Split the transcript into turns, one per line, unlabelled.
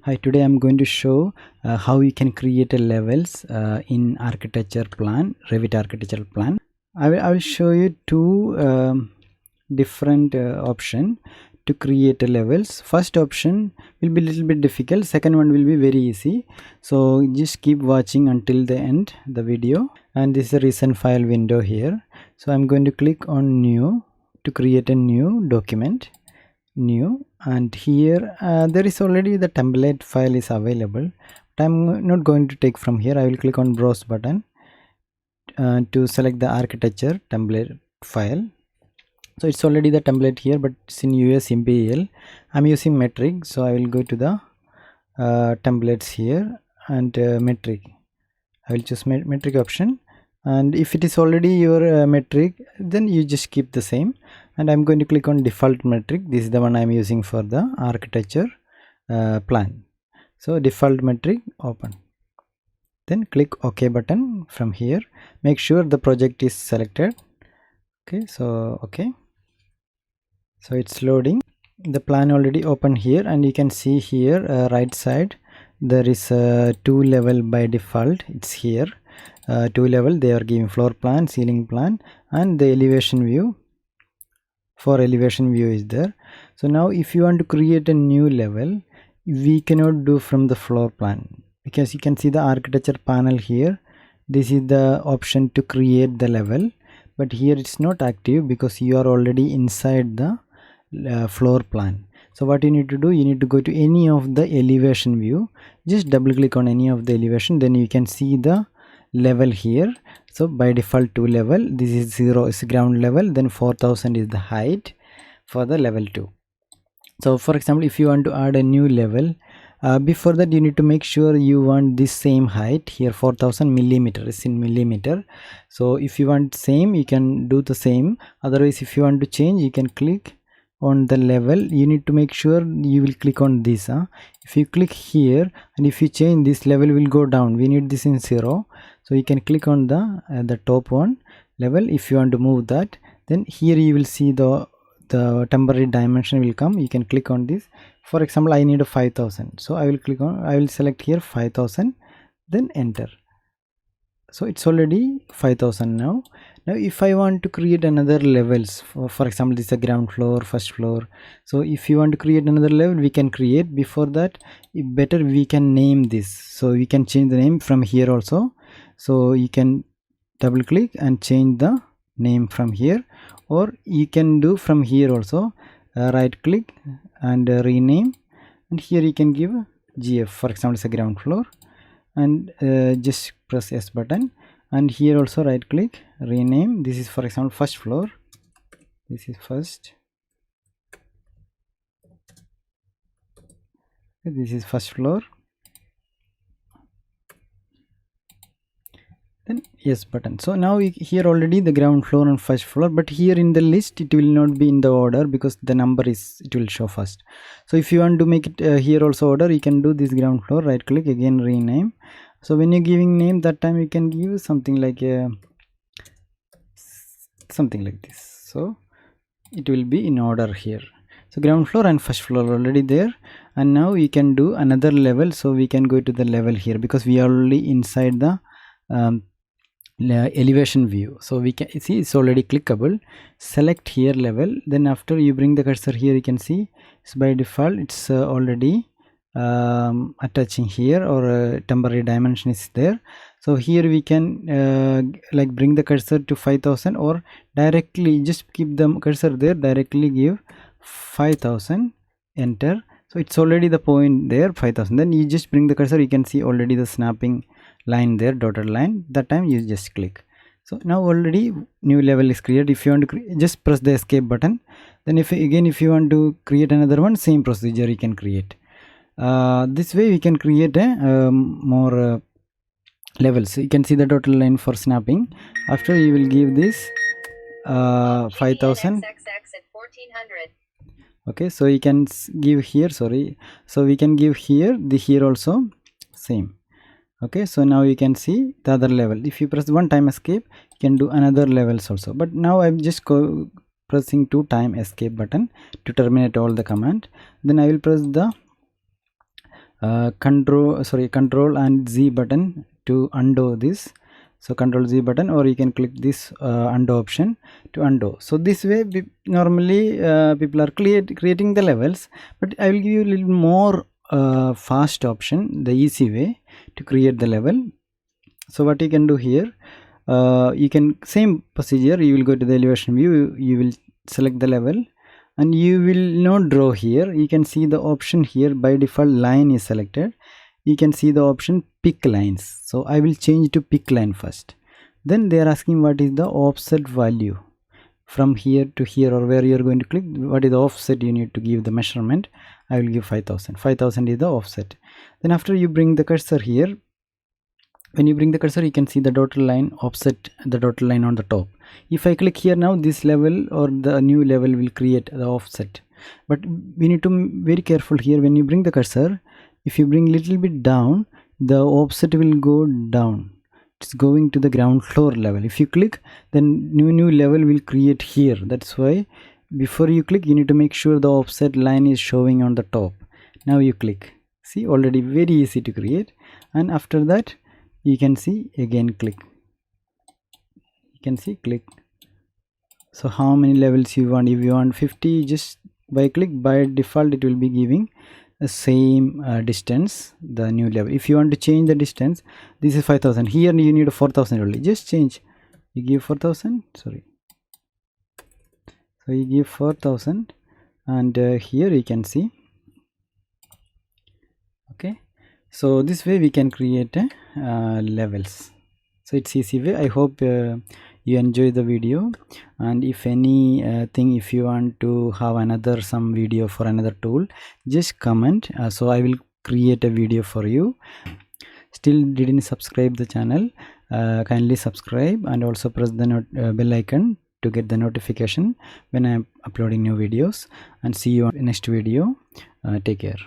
Hi, today I'm going to show how you can create a levels in architecture plan, Revit architecture plan. I will show you two different option to create a levels. First option will be a little bit difficult, second one will be very easy. So just keep watching until the end the video. And this is a recent file window here. So I'm going to click on new to create a new document. New, and here there is already the template file is available, but I'm not going to take from here. I will click on browse button to select the architecture template file. So it's already the template here, but it's in US Imperial. I'm using metric, so I will go to the templates here and metric. I will choose metric option, and if it is already your metric, then you just keep the same. And I'm going to click on default metric. This is the one I'm using for the architecture plan. So default metric, open, then click OK button from here. Make sure the project is selected. Okay, so okay, so it's loading. The plan already open here, and you can see here right side there is a 2 level by default. It's here 2 level. They are giving floor plan, ceiling plan, and the elevation view. For elevation view is there. So now if you want to create a new level, we cannot do from the floor plan, because you can see the architecture panel here. This is the option to create the level, but here it's not active because you are already inside the floor plan. So what you need to do, you need to go to any of the elevation view, just double click on any of the elevation, then you can see the level here. So by default 2 level, this is 0 is ground level, then 4000 is the height for the level 2. So for example, if you want to add a new level, before that you need to make sure you want this same height here. 4000 millimeter is in millimeter. So if you want same, you can do the same. Otherwise, if you want to change, you can click on the level. You need to make sure you will click on this. If you click here and if you change, this level will go down. We need this in 0. So you can click on the top one level. If you want to move that, then here you will see the temporary dimension will come. You can click on this. For example, I need a 5000, so I will select here 5000, then enter. So it's already 5000 now. Now if I want to create another levels, for example, this is a ground floor, first floor. So if you want to create another level, we can create. Before that, better we can name this. So we can change the name from here also. So you can double click and change the name from here, or you can do from here also. Right click and rename, and here you can give GF. For example, it's a ground floor, and just press S button, and here also right click, rename. This is for example first floor. This is first. This is first floor. Then yes button. So now here already the ground floor and first floor, but here in the list it will not be in the order because the number is, it will show first. So if you want to make it here also order, you can do this ground floor, right click, again rename. So when you're giving name, that time you can give something like something like this. So it will be in order here. So ground floor and first floor already there, and now you can do another level. So we can go to the level here because we are already inside the elevation view. So we can see it's already clickable. Select here level, then after you bring the cursor here, you can see it's by default it's already attaching here, or temporary dimension is there. So here we can like bring the cursor to 5000, or directly just keep the cursor there, directly give 5000, enter. So it's already the point there 5000, then you just bring the cursor, you can see already the snapping line there, dotted line. That time you just click. So now already new level is created. If you want to just press the escape button. Then if you want to create another one, same procedure you can create. This way we can create a more levels. So you can see the total line for snapping. After you will give this 5000. Okay, so you can give here, sorry, so we can give here, here also same. Okay, so now you can see the other level. If you press one time escape, you can do another levels also, but now I'm just pressing 2 time escape button to terminate all the command. Then I will press the control and Z button to undo this. So control Z button, or you can click this undo option to undo. So this way normally people are creating the levels, but I will give you a little more fast option, the easy way to create the level. So what you can do here, you can same procedure, you will go to the elevation view, you will select the level, and you will not draw here. You can see the option here, by default line is selected. You can see the option pick lines. So I will change to pick line first. Then they are asking what is the offset value from here to here, or where you are going to click, what is the offset you need to give the measurement. I will give 5000 is the offset. Then after you bring the cursor here, when you bring the cursor, you can see the dotted line, offset the dotted line on the top. If I click here now, this level or the new level will create the offset. But we need to be very careful here. When you bring the cursor, if you bring little bit down, the offset will go down. It's going to the ground floor level. If you click, then new level will create here. That's why before you click, you need to make sure the offset line is showing on the top. Now you click. See, already very easy to create. And after that, you can see again click. You can see click. So how many levels you want? If you want 50, just by click, by default it will be giving the same distance, the new level. If you want to change the distance, this is 5000. Here you need a 4000 only. Just change. You give 4000. Sorry. So you give 4000, and here you can see. Okay. So this way we can create levels. So it's easy way. I hope you enjoy the video, and if any thing, if you want to have another some video for another tool, just comment, so I will create a video for you. Still didn't subscribe the channel, kindly subscribe, and also press the bell icon to get the notification when I am uploading new videos. And see you on next video. Take care.